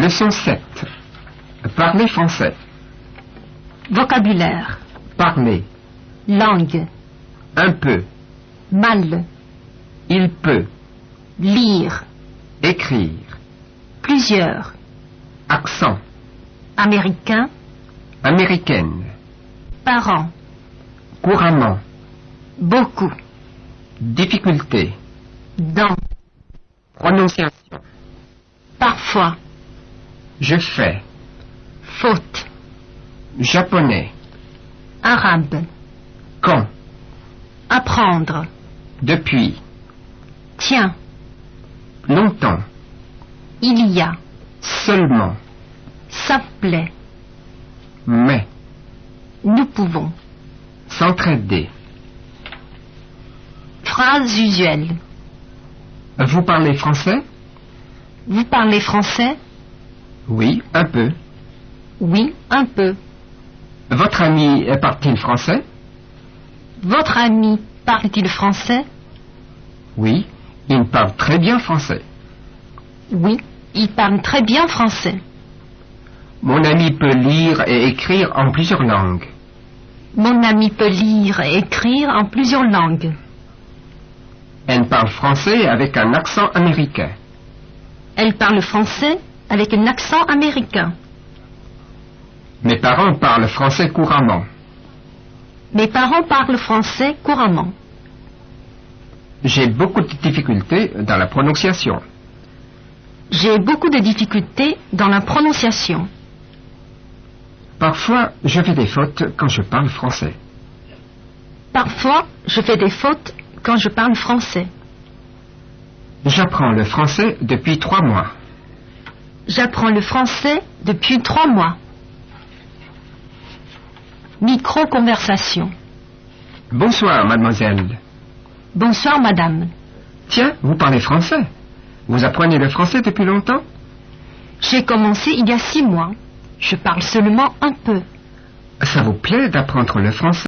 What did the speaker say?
Leçon 7. Parler français. Vocabulaire. Parler. Langue. Un peu. Mal. Il peut. Lire. Écrire. Plusieurs. Accent. Américain. Américaine. Parents. Couramment. Beaucoup. Difficulté. Dans. Prononciation. Parfois. Je fais. Faute. Japonais. Arabe. Quand. Apprendre. Depuis. Tiens. Longtemps. Il y a. Seulement. Ça plaît. Mais. Nous pouvons. S'entraider. Phrases usuelles. Vous parlez français? Vous parlez français? Oui, un peu. Oui, un peu. Votre ami parle-t-il français? Votre ami parle-t-il français? Oui, il parle très bien français. Oui, il parle très bien français. Mon ami peut lire et écrire en plusieurs langues. Mon ami peut lire et écrire en plusieurs langues. Elle parle français avec un accent américain. Elle parle français avec un accent américain. Mes parents parlent français couramment. Mes parents parlent français couramment. J'ai beaucoup de difficultés dans la prononciation. J'ai beaucoup de difficultés dans la prononciation. Parfois, je fais des fautes quand je parle français. Parfois, je fais des fautes quand je parle français. J'apprends le français depuis 3 mois. J'apprends le français depuis 3 mois. Micro-conversation. Bonsoir, mademoiselle. Bonsoir, madame. Tiens, vous parlez français. Vous apprenez le français depuis longtemps? J'ai commencé il y a 6 mois. Je parle seulement un peu. Ça vous plaît d'apprendre le français?